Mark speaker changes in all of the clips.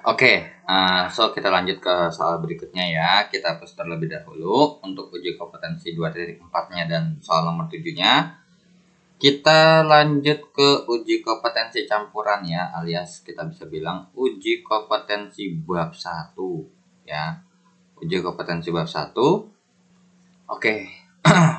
Speaker 1: So kita lanjut ke soal berikutnya ya. Kita hapus terlebih dahulu untuk uji kompetensi 2.4-nya dan soal nomor 7-nya. Kita lanjut ke uji kompetensi campuran ya, alias kita bisa bilang uji kompetensi bab 1 ya. Uji kompetensi bab 1.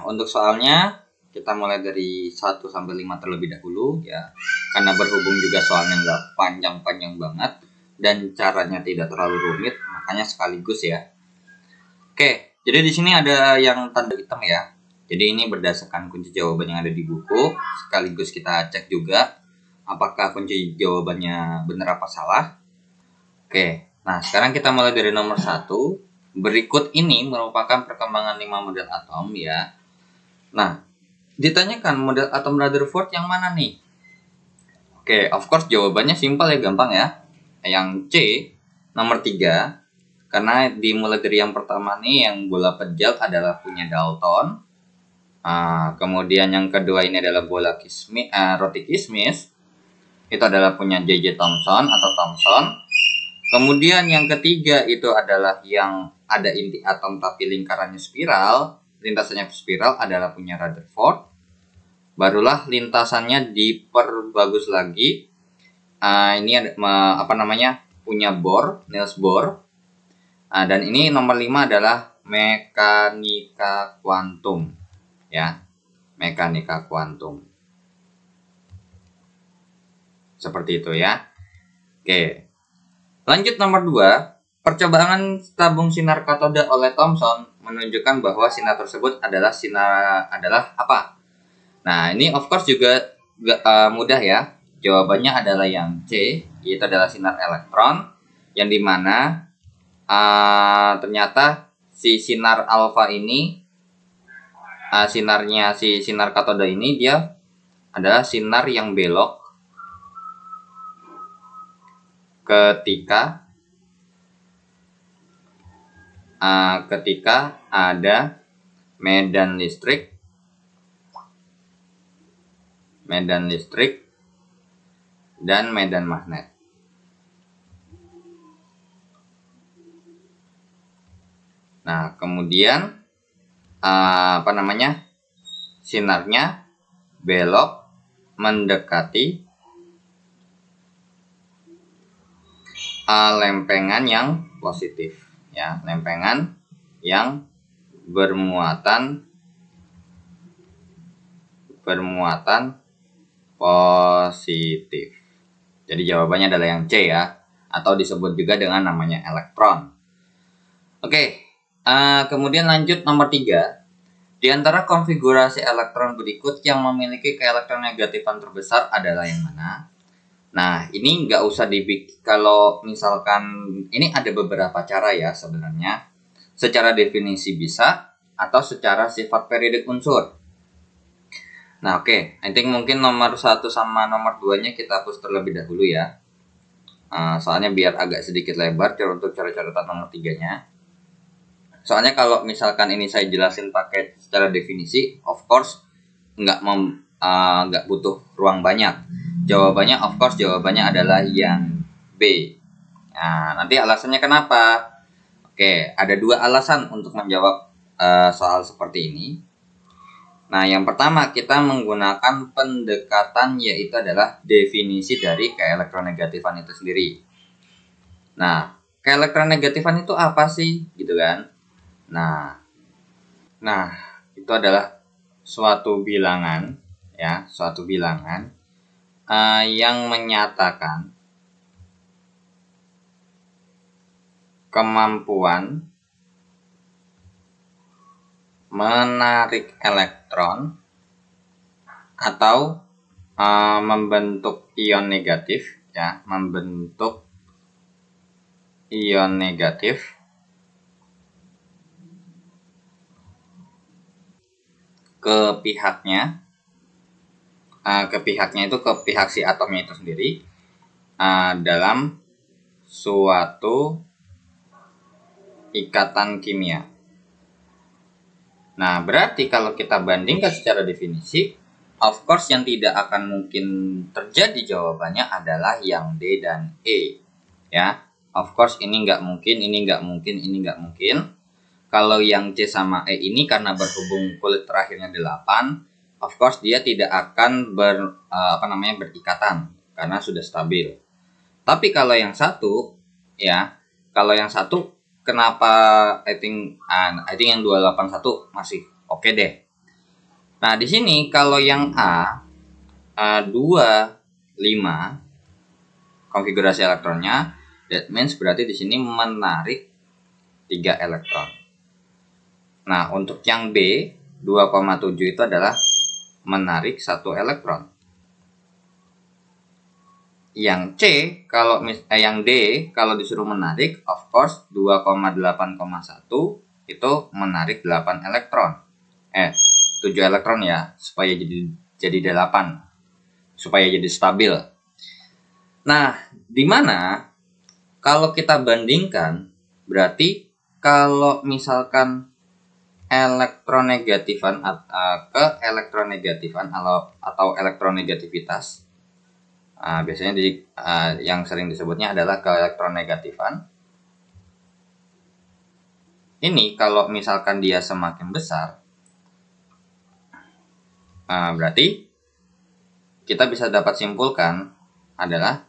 Speaker 1: Untuk soalnya kita mulai dari 1 sampai 5 terlebih dahulu ya. Karena berhubung juga soalnya nggak panjang-panjang banget dan caranya tidak terlalu rumit, makanya sekaligus ya. Jadi di sini ada yang tanda hitam ya. Jadi ini berdasarkan kunci jawaban yang ada di buku. Sekaligus kita cek juga apakah kunci jawabannya benar apa salah. Nah sekarang kita mulai dari nomor 1. Berikut ini merupakan perkembangan 5 model atom ya. Nah, ditanyakan model atom Rutherford yang mana nih? Of course jawabannya simpel ya, gampang ya. Yang C, nomor 3. Karena dimulai dari yang pertama nih, yang bola pejal adalah punya Dalton. Kemudian yang kedua ini adalah bola roti kismis. Itu adalah punya J.J. Thomson atau Thomson. Kemudian yang ketiga itu adalah yang ada inti atom tapi lingkarannya spiral. Lintasannya spiral adalah punya Rutherford. Barulah lintasannya diperbagus lagi. Ini ada punya Bohr, Niels Bohr. Dan ini nomor 5 adalah mekanika kuantum ya, mekanika kuantum. Seperti itu ya. Lanjut nomor 2. Percobaan tabung sinar katoda oleh Thomson menunjukkan bahwa sinar tersebut adalah apa? Nah, ini of course juga mudah ya. Jawabannya adalah yang C, yaitu adalah sinar elektron, yang dimana ternyata si sinar alfa ini, si sinar katoda ini dia adalah sinar yang belok ketika ada medan listrik dan medan magnet. Nah, kemudian sinarnya belok mendekati lempengan yang positif ya, lempengan yang bermuatan positif. Jadi jawabannya adalah yang C ya, atau disebut juga dengan namanya elektron. Kemudian lanjut nomor 3. Di antara konfigurasi elektron berikut yang memiliki keelektronegatifan terbesar adalah yang mana? Nah, ini nggak usah dibikin. Kalau misalkan ini ada beberapa cara ya sebenarnya. Secara definisi bisa atau secara sifat periodik unsur. Nah, I think mungkin nomor 1 sama nomor 2-nya kita hapus terlebih dahulu ya. Soalnya biar agak sedikit lebar untuk cara catatan nomor 3-nya. Soalnya kalau misalkan ini saya jelasin pakai secara definisi, of course nggak butuh ruang banyak. Jawabannya adalah yang B. Nah, nanti alasannya kenapa? Ada 2 alasan untuk menjawab soal seperti ini. Nah, yang pertama kita menggunakan pendekatan yaitu adalah definisi dari keelektronegatifan itu sendiri. Nah, keelektronegatifan itu apa sih? Gitu kan? Nah, itu adalah suatu bilangan ya, yang menyatakan kemampuan menarik elektron atau membentuk ion negatif ya, ke pihaknya itu ke pihak si atomnya itu sendiri dalam suatu ikatan kimia. Nah, berarti kalau kita bandingkan secara definisi, of course yang tidak akan mungkin terjadi jawabannya adalah yang D dan E ya. of course ini nggak mungkin, ini nggak mungkin, ini nggak mungkin. Kalau yang C sama E ini karena berhubung kulit terakhirnya 8, of course dia tidak akan berikatan karena sudah stabil. Tapi kalau yang satu, ya, kalau yang satu kenapa I think yang 281 masih oke deh. Nah, di sini kalau yang A 25 konfigurasi elektronnya, that means berarti di sini menarik 3 elektron. Nah, untuk yang B 2,7 itu adalah menarik 1 elektron. Yang C yang D kalau disuruh menarik, of course 2,8,1 itu menarik 8 elektron. 7 elektron ya, supaya jadi 8. Supaya jadi stabil. Nah, di mana kalau kita bandingkan, berarti kalau misalkan elektronegatifan ke elektronegatifan atau elektronegativitas, biasanya yang sering disebutnya adalah ke elektronegatifan. Ini kalau misalkan dia semakin besar, berarti kita bisa dapat simpulkan adalah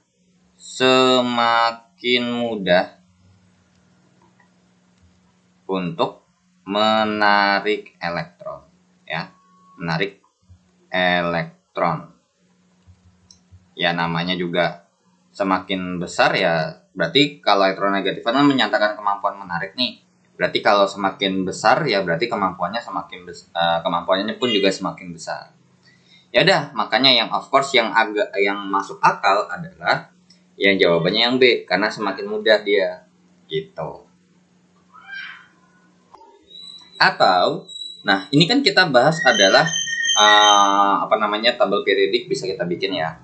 Speaker 1: semakin mudah untuk menarik elektron, ya, menarik elektron. Ya, namanya juga semakin besar ya, berarti kalau elektronegatifan kan menyatakan kemampuan menarik nih. Berarti kalau semakin besar ya berarti kemampuannya kemampuannya pun juga semakin besar. Ya udah, makanya yang of course yang masuk akal adalah yang jawabannya yang B karena semakin mudah dia gitu. Atau, nah ini kan kita bahas adalah tabel periodik bisa kita bikin ya.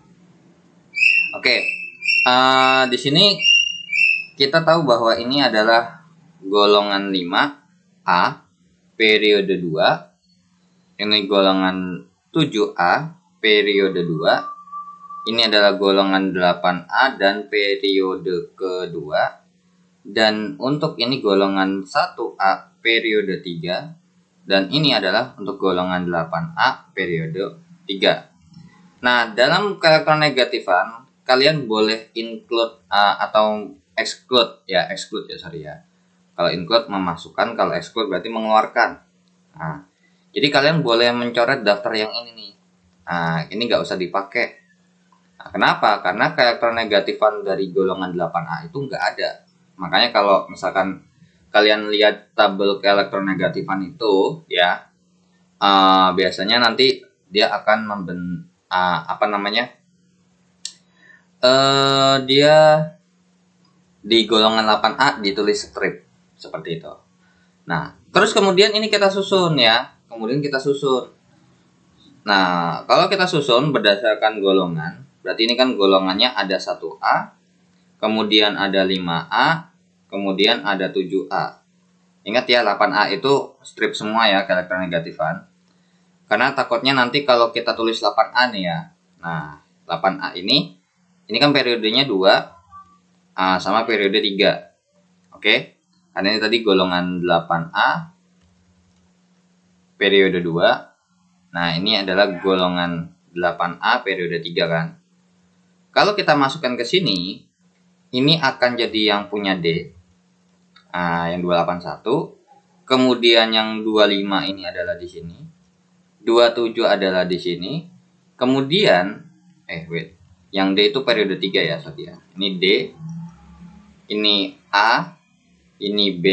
Speaker 1: Oke, di sini kita tahu bahwa ini adalah golongan 5A periode 2. Ini golongan 7A periode 2. Ini adalah golongan 8A dan periode kedua. Dan untuk ini golongan 1A periode 3. Dan ini adalah untuk golongan 8A periode 3. Nah, dalam elektronegatifan kalian boleh include atau exclude ya, Kalau include memasukkan, kalau exclude berarti mengeluarkan. Nah, jadi kalian boleh mencoret daftar yang ini nih. Nah, ini nggak usah dipakai. Nah, kenapa? Karena elektronegatifan dari golongan 8A itu nggak ada. Makanya kalau misalkan kalian lihat tabel keelektronegatifan itu ya, biasanya nanti dia akan dia di golongan 8A ditulis strip seperti itu. Nah, terus kemudian ini kita susun ya. Nah, kalau kita susun berdasarkan golongan, berarti ini kan golongannya ada 1A, kemudian ada 5A, kemudian ada 7A. Ingat ya, 8A itu strip semua ya ke elektronegatifan. Karena takutnya nanti kalau kita tulis 8A nih ya. Nah, 8A ini kan periodenya 2 sama periode 3. Oke? Karena ini tadi golongan 8A periode 2. Nah, ini adalah golongan 8A periode 3 kan. Kalau kita masukkan ke sini, ini akan jadi yang punya D. Yang 281. Kemudian yang 25 ini adalah di sini. 27 adalah di sini. Kemudian yang D itu periode 3 ya, Sob ya. Ini D, ini A, ini B,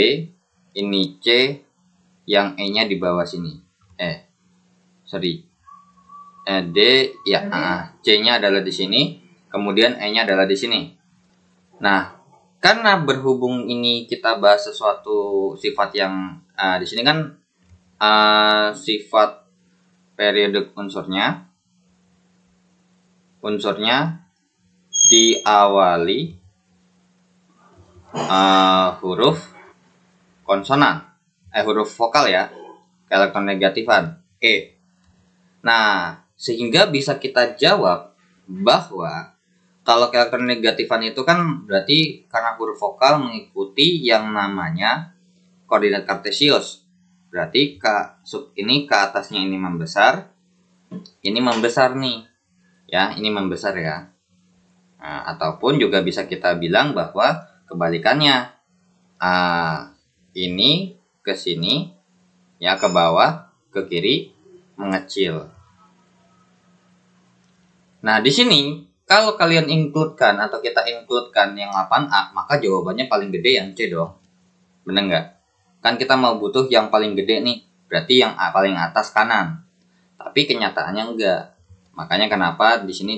Speaker 1: ini C, yang E-nya di bawah sini. D ya, C-nya adalah di sini, kemudian E-nya adalah di sini. Nah, karena berhubung ini kita bahas sesuatu sifat yang di sini kan sifat periode unsurnya diawali huruf konsonan, huruf vokal ya, elektronegatifan E. Nah, sehingga bisa kita jawab bahwa Kalau karakter negatifan itu kan berarti karena huruf vokal mengikuti yang namanya koordinat kartesius. Berarti sub ini ke atasnya ini membesar nih. Ya, ini membesar ya. Nah, ataupun juga bisa kita bilang bahwa kebalikannya. Ini ke sini, ya ke bawah, ke kiri mengecil. Nah, di sini kalau kalian include-kan atau kita include-kan yang 8A, maka jawabannya paling gede yang C dong. Bener nggak? Kan kita mau butuh yang paling gede nih, berarti yang A paling atas kanan. Tapi kenyataannya enggak. Makanya kenapa di sini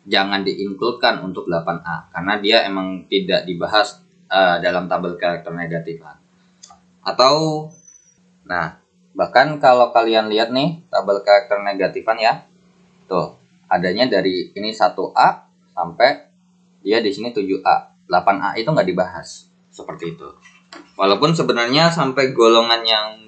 Speaker 1: jangan di-include-kan untuk 8A, karena dia emang tidak dibahas dalam tabel karakter negatifan. Atau, nah, bahkan kalau kalian lihat nih tabel karakter negatifan ya, tuh adanya dari ini 1A sampai dia di sini 7A. 8A itu nggak dibahas seperti itu. Walaupun sebenarnya sampai golongan yang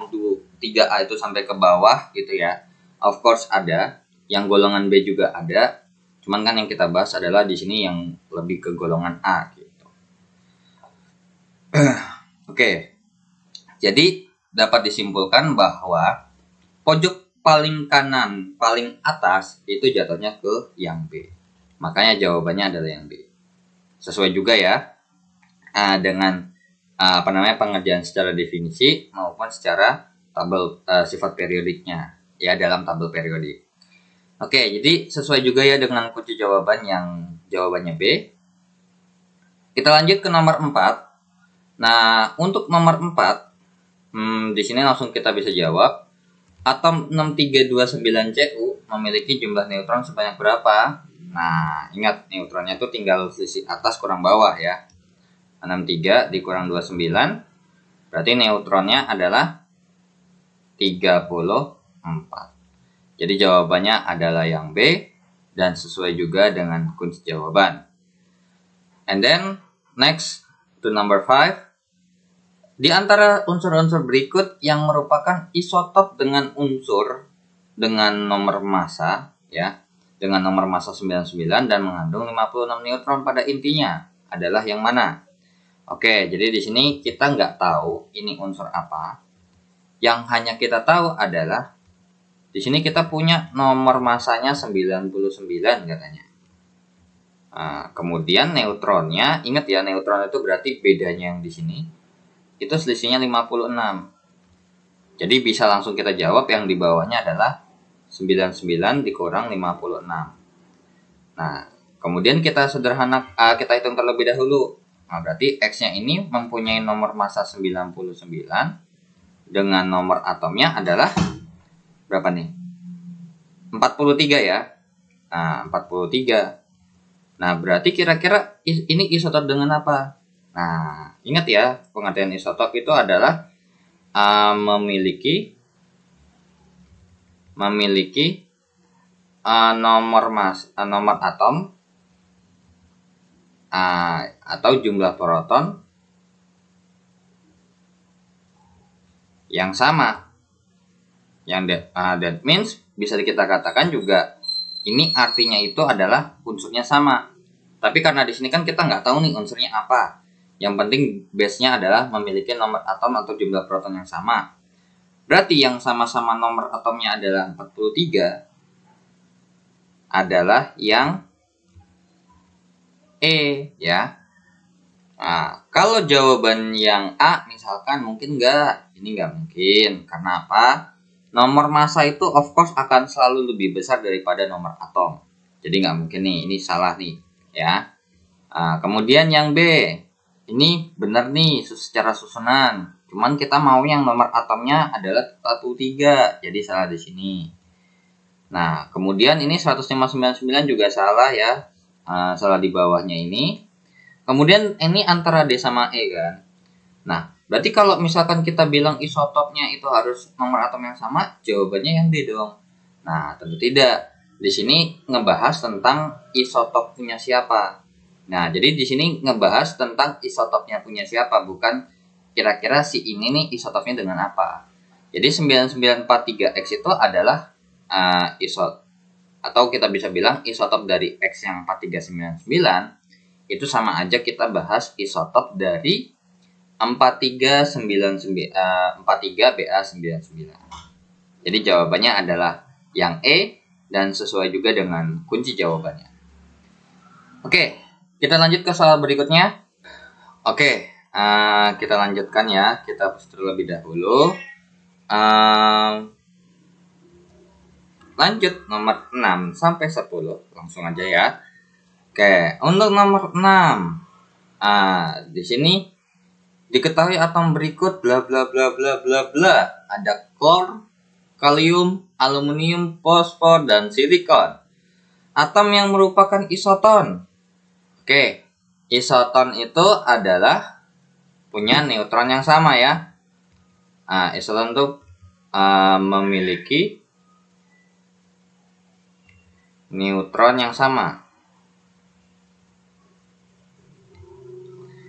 Speaker 1: 3A itu sampai ke bawah gitu ya, of course ada, yang golongan B juga ada. Cuman kan yang kita bahas adalah di sini yang lebih ke golongan A gitu. Oke. Jadi dapat disimpulkan bahwa pojok paling kanan, paling atas itu jatuhnya ke yang B. Makanya jawabannya adalah yang B. Sesuai juga ya dengan pengerjaan secara definisi maupun secara tabel sifat periodiknya ya dalam tabel periodik. Oke, jadi sesuai juga ya dengan kunci jawaban yang jawabannya B. Kita lanjut ke nomor 4. Nah, untuk nomor 4 di sini langsung kita bisa jawab. Atom 6329Cu memiliki jumlah neutron sebanyak berapa? Nah, ingat neutronnya itu tinggal sisi atas kurang bawah ya. 63 dikurang 29 berarti neutronnya adalah 34. Jadi jawabannya adalah yang B dan sesuai juga dengan kunci jawaban. And then next to number 5. Di antara unsur-unsur berikut yang merupakan isotop dengan unsur dengan nomor massa ya, dengan nomor massa 99 dan mengandung 56 neutron pada intinya adalah yang mana? Oke, jadi di sini kita nggak tahu ini unsur apa. Yang hanya kita tahu adalah di sini kita punya nomor massanya 99 katanya. Nah, kemudian neutronnya, ingat ya neutron itu berarti bedanya yang di sini itu selisihnya 56. Jadi bisa langsung kita jawab yang di bawahnya adalah 99 dikurang 56. Nah, kemudian kita kita hitung terlebih dahulu. Nah, berarti X-nya ini mempunyai nomor massa 99 dengan nomor atomnya adalah berapa nih? 43 ya. Nah, 43. Nah, berarti kira-kira ini isotop dengan apa? Nah, ingat ya, pengertian isotop itu adalah memiliki nomor atom atau jumlah proton yang sama. That means bisa kita katakan juga ini artinya itu adalah unsurnya sama. Tapi karena di sini kan kita nggak tahu nih unsurnya apa. Yang penting base-nya adalah memiliki nomor atom atau jumlah proton yang sama. Berarti yang sama-sama nomor atomnya adalah 43 adalah yang E ya. Nah, kalau jawaban yang A misalkan mungkin enggak. Ini enggak mungkin. Karena apa? Nomor massa itu of course akan selalu lebih besar daripada nomor atom. Jadi enggak mungkin nih. Ini salah nih ya. Nah, kemudian yang B. Ini benar nih secara susunan. Cuman kita mau yang nomor atomnya adalah 13. Jadi salah di sini. Nah, kemudian ini 159 juga salah ya. Salah di bawahnya ini. Kemudian ini antara D sama E kan. Nah, berarti kalau misalkan kita bilang isotopnya itu harus nomor atom yang sama, jawabannya yang D dong. Nah, tentu tidak. Di sini ngebahas tentang isotop punya siapa. Nah, jadi di sini ngebahas tentang isotopnya punya siapa, bukan kira-kira si ini nih isotopnya dengan apa. Jadi 9943X itu adalah atau kita bisa bilang isotop dari X yang 4399 itu sama aja kita bahas isotop dari 43Ba99. Jadi jawabannya adalah yang E dan sesuai juga dengan kunci jawabannya. Oke, kita lanjut ke soal berikutnya. Oke, kita lanjutkan ya. Kita hapus terlebih dahulu. Lanjut nomor 6 sampai 10. Langsung aja ya. Oke, untuk nomor 6. Di sini diketahui atom berikut bla bla bla bla bla bla. Ada klor, kalium, aluminium, fosfor, dan silikon. Atom yang merupakan isoton. Oke, isoton itu adalah punya neutron yang sama ya. Isoton itu memiliki neutron yang sama.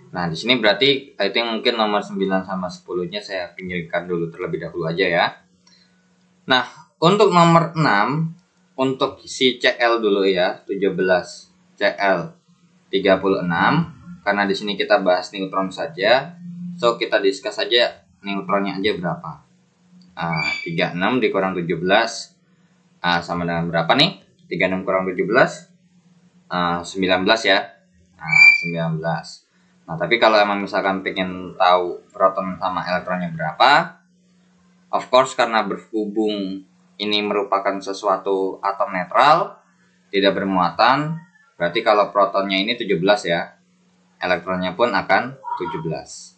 Speaker 1: Nah, di sini berarti itu yang mungkin nomor 9 sama 10-nya saya pinggirkan dulu terlebih dahulu aja ya. Nah, untuk nomor 6 untuk si Cl dulu ya, 17 Cl 36 karena di sini kita bahas neutron saja. So, kita discuss saja neutronnya aja berapa. 36 dikurang 17 sama dengan berapa nih? 36 kurang 17 19 ya. 19. Nah, tapi kalau emang misalkan pengen tahu proton sama elektronnya berapa, of course karena berhubung ini merupakan sesuatu atom netral, tidak bermuatan, berarti kalau protonnya ini 17 ya, elektronnya pun akan 17.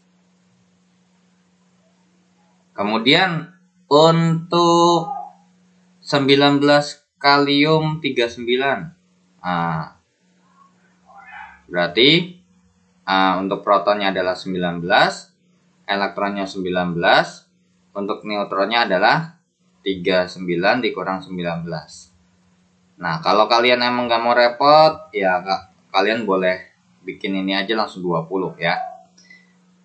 Speaker 1: Kemudian untuk 19 kalium 39. Berarti untuk protonnya adalah 19, elektronnya 19, untuk neutronnya adalah 39 dikurang 19. Nah, kalau kalian emang gak mau repot, ya kalian boleh bikin ini aja langsung 20 ya.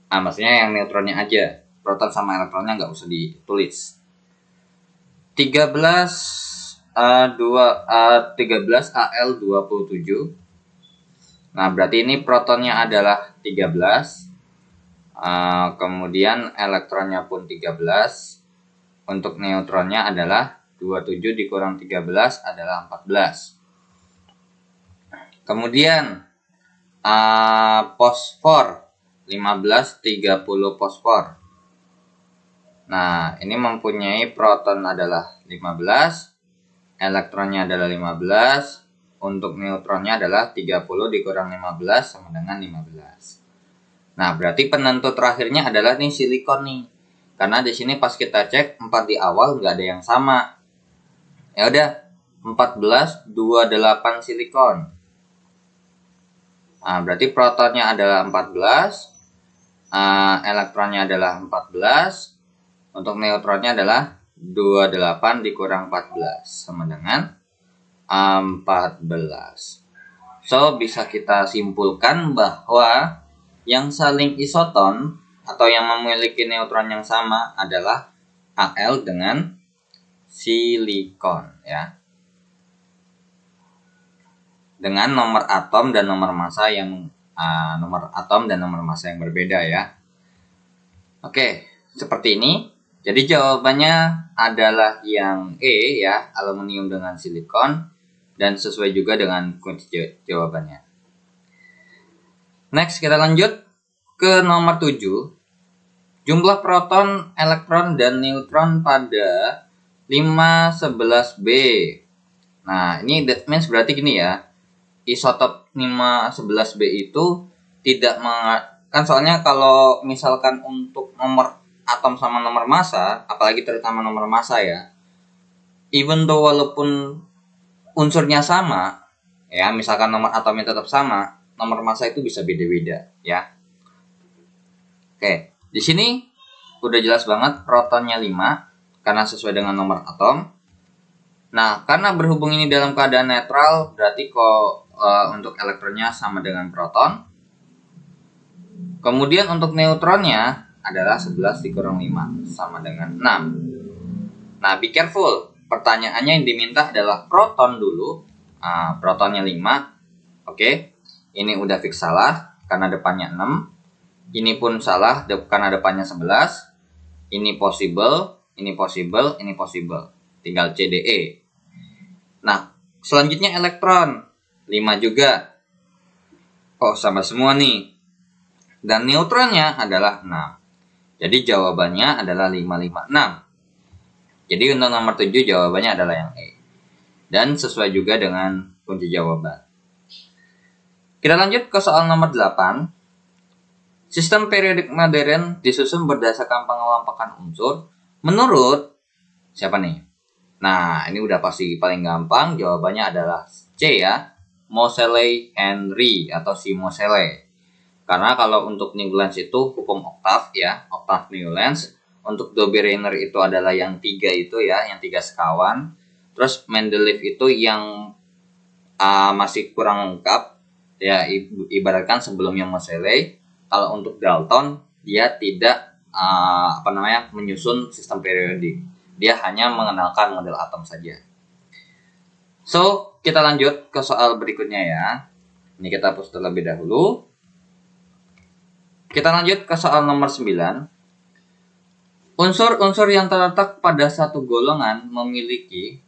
Speaker 1: Maksudnya yang neutronnya aja, proton sama elektronnya gak usah ditulis. 13 Al27. Nah, berarti ini protonnya adalah 13. Kemudian elektronnya pun 13. Untuk neutronnya adalah 27 dikurang 13 adalah 14. Kemudian fosfor 15 30 fosfor. Nah, ini mempunyai proton adalah 15, elektronnya adalah 15. Untuk neutronnya adalah 30 dikurang 15 sama dengan 15. Nah, berarti penentu terakhirnya adalah nih silikon nih. Karena di sini pas kita cek 4 di awal nggak ada yang sama. Ya udah, 14 28 silikon. Nah, berarti protonnya adalah 14, elektronnya adalah 14, untuk neutronnya adalah 28 dikurang 14 sama dengan 14. So, bisa kita simpulkan bahwa yang saling isoton atau yang memiliki neutron yang sama adalah Al dengan silikon ya. Dengan nomor atom dan nomor massa yang berbeda ya. Oke, seperti ini. Jadi jawabannya adalah yang E ya, aluminium dengan silikon. Dan sesuai juga dengan kunci jawabannya. Next, kita lanjut ke nomor 7. Jumlah proton, elektron, dan neutron pada 511B. Nah, ini that means berarti gini ya. Isotop 511B itu tidak kan soalnya kalau misalkan untuk nomor atom sama nomor massa, apalagi terutama nomor massa ya, even though walaupun unsurnya sama, ya misalkan nomor atomnya tetap sama, nomor massa itu bisa beda-beda, ya. Oke, di sini udah jelas banget protonnya 5 karena sesuai dengan nomor atom. Nah, karena berhubung ini dalam keadaan netral, berarti untuk elektronnya sama dengan proton. Kemudian untuk neutronnya adalah 11 dikurang 5 sama dengan 6. Nah, be careful. pertanyaannya yang diminta adalah proton dulu. Protonnya 5. Oke. Ini udah fix salah karena depannya 6. Ini pun salah karena depannya 11. Ini possible, ini possible, ini possible. Tinggal C, D, E. Nah, selanjutnya elektron. 5 juga. Oh, sama semua nih. Dan neutronnya adalah 6. Jadi jawabannya adalah 556. Jadi untuk nomor 7 jawabannya adalah yang E. Dan sesuai juga dengan kunci jawaban. Kita lanjut ke soal nomor 8. Sistem periodik modern disusun berdasarkan pengelompokan unsur menurut siapa nih? Nah, ini udah pasti paling gampang. Jawabannya adalah C ya. Moseley Henry atau si Moseley. Karena kalau untuk Newlands itu hukum oktav ya, oktav Newlands. Untuk Dobereiner itu adalah yang 3 itu ya, yang 3 sekawan. Terus Mendeleev itu yang masih kurang lengkap ya, ibaratkan sebelumnya Moseley. Kalau untuk Dalton dia tidak menyusun sistem periodik. Dia hanya mengenalkan model atom saja. So, kita lanjut ke soal berikutnya ya. Ini kita hapus terlebih dahulu. Kita lanjut ke soal nomor 9. Unsur-unsur yang terletak pada satu golongan memiliki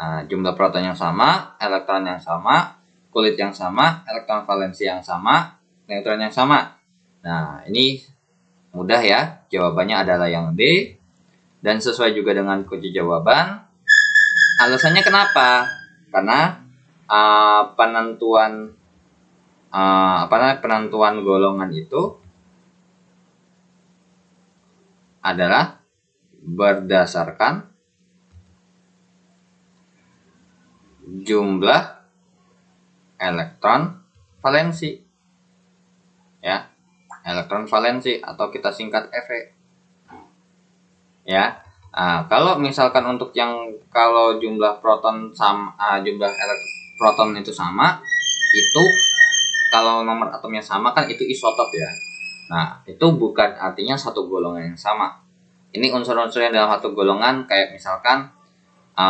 Speaker 1: jumlah proton yang sama, elektron yang sama, kulit yang sama, elektron valensi yang sama, neutron yang sama. Nah, ini mudah ya. Jawabannya adalah yang D. Dan sesuai juga dengan kunci jawaban. Alasannya kenapa? Karena penentuan golongan itu adalah berdasarkan jumlah elektron valensi. Ya, elektron valensi atau kita singkat Fe. Ya. Kalau misalkan untuk kalau jumlah proton sama jumlah proton itu sama, itu kalau nomor atomnya sama kan itu isotop ya. Nah, itu bukan artinya satu golongan yang sama. Ini unsur-unsur yang dalam satu golongan kayak misalkan H,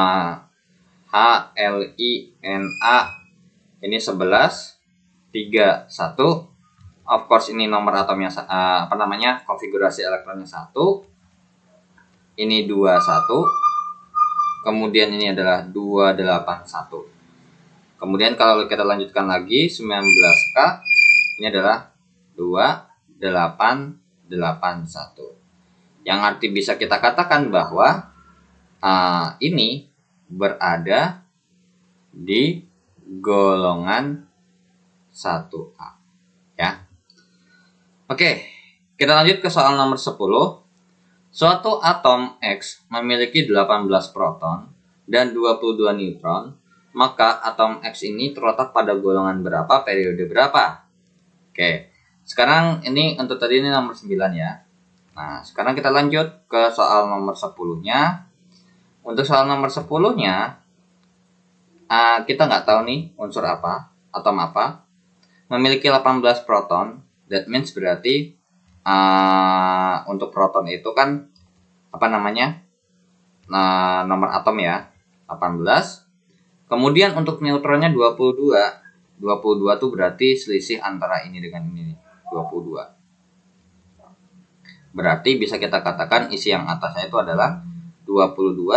Speaker 1: L, I, N, A ini 11, 3, 1. Of course ini nomor atomnya konfigurasi elektronnya 1. Ini 21. Kemudian ini adalah 281. Kemudian kalau kita lanjutkan lagi 19K ini adalah 2881. Yang arti bisa kita katakan bahwa ini berada di golongan 1A ya. Oke, kita lanjut ke soal nomor 10. Suatu atom X memiliki 18 proton dan 22 neutron, maka atom X ini terletak pada golongan berapa, periode berapa? Oke, sekarang ini untuk tadi ini nomor 9 ya. Nah, sekarang kita lanjut ke soal nomor 10-nya. Untuk soal nomor 10-nya, kita nggak tahu nih unsur apa, atom apa. Memiliki 18 proton, that means berarti untuk proton itu kan nomor atom ya 18. Kemudian untuk neutronnya 22. 22 tuh berarti selisih antara ini dengan ini 22. Berarti bisa kita katakan isi yang atasnya itu adalah 22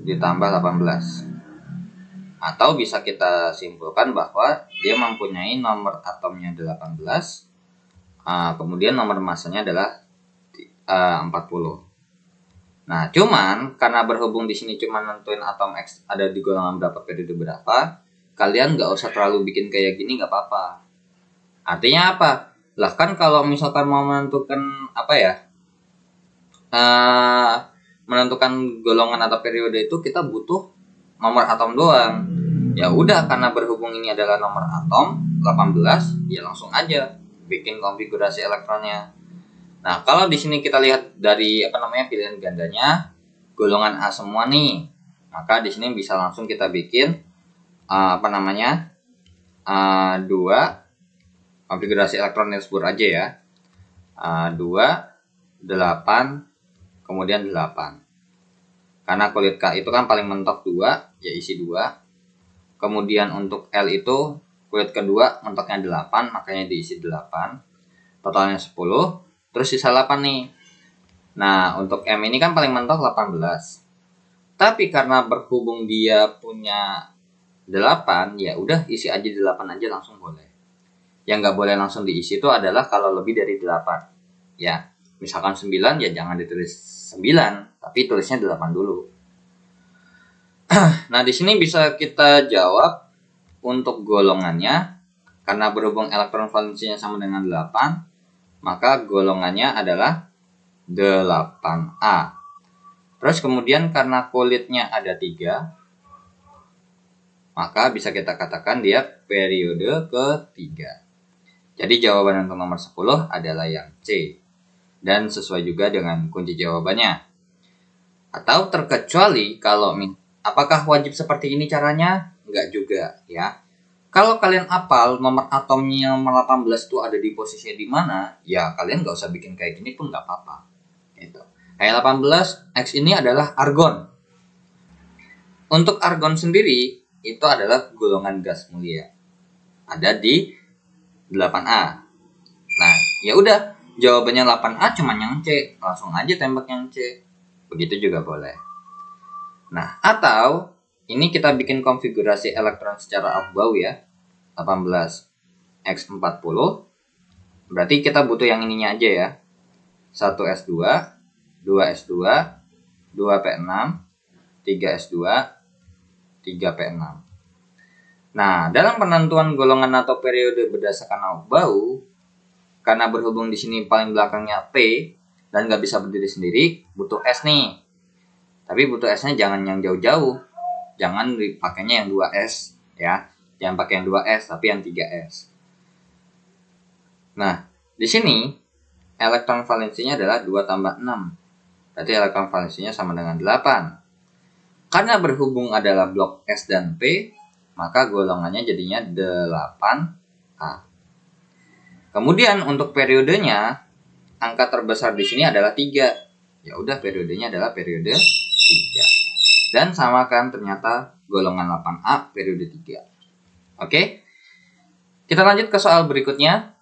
Speaker 1: ditambah 18. Atau bisa kita simpulkan bahwa dia mempunyai nomor atomnya 18. Kemudian nomor masanya adalah 40. Nah, cuman karena berhubung di sini cuma nentuin atom X ada di golongan berapa, periode berapa, kalian nggak usah terlalu bikin kayak gini, nggak apa-apa. Artinya apa? Lah kan kalau misalkan mau menentukan menentukan golongan atau periode itu kita butuh nomor atom doang. Ya udah, karena berhubung ini adalah nomor atom 18, ya langsung aja bikin konfigurasi elektronnya. Nah, kalau di sini kita lihat dari pilihan gandanya golongan A semua nih, maka di sini bisa langsung kita bikin 2 konfigurasi elektron tersebut aja ya. 2, 8, kemudian 8. Karena kulit K itu kan paling mentok 2, ya isi 2. Kemudian untuk L itu kulit kedua mentoknya 8, makanya diisi 8. Totalnya 10, terus sisa 8 nih. Nah, untuk M ini kan paling mentok 18. Tapi karena berhubung dia punya 8, ya udah isi aja 8 aja langsung boleh. Yang nggak boleh langsung diisi itu adalah kalau lebih dari 8. Ya, misalkan 9 ya jangan ditulis 9, tapi tulisnya 8 dulu. Nah, di sini bisa kita jawab untuk golongannya. Karena berhubung elektron valensinya sama dengan 8, maka golongannya adalah 8A. Terus kemudian karena kulitnya ada 3, maka bisa kita katakan dia periode ketiga. Jadi jawaban untuk nomor 10 adalah yang C. Dan sesuai juga dengan kunci jawabannya. Atau terkecuali kalau apakah wajib seperti ini caranya? Enggak juga ya. Kalau kalian hafal nomor atomnya nomor 18 itu ada di posisinya di mana, ya kalian nggak usah bikin kayak gini pun nggak apa-apa. Gitu. Kayak 18, X ini adalah argon. Untuk argon sendiri, itu adalah golongan gas mulia. Ada di 8A. Nah, ya udah, jawabannya 8A cuma yang C. Langsung aja tembak yang C. Begitu juga boleh. Nah, atau ini kita bikin konfigurasi elektron secara off-bow ya. 18X40. Berarti kita butuh yang ininya aja ya. 1S2, 2S2, 2P6, 3S2, 3P6. Nah, dalam penentuan golongan atau periode berdasarkan off-bow, karena berhubung di sini paling belakangnya P dan nggak bisa berdiri sendiri, butuh S nih. Tapi butuh S-nya jangan yang jauh-jauh. Jangan dipakainya yang 2S ya. Jangan pakai yang 2S tapi yang 3S. Nah, di sini elektron valensinya adalah 2 tambah 6. Berarti elektron valensinya sama dengan 8. Karena berhubung adalah blok S dan P, maka golongannya jadinya 8A. Kemudian untuk periodenya, angka terbesar di sini adalah 3. Ya udah, periodenya adalah periode 3. Dan sama kan ternyata golongan 8A periode 3. Oke. Kita lanjut ke soal berikutnya.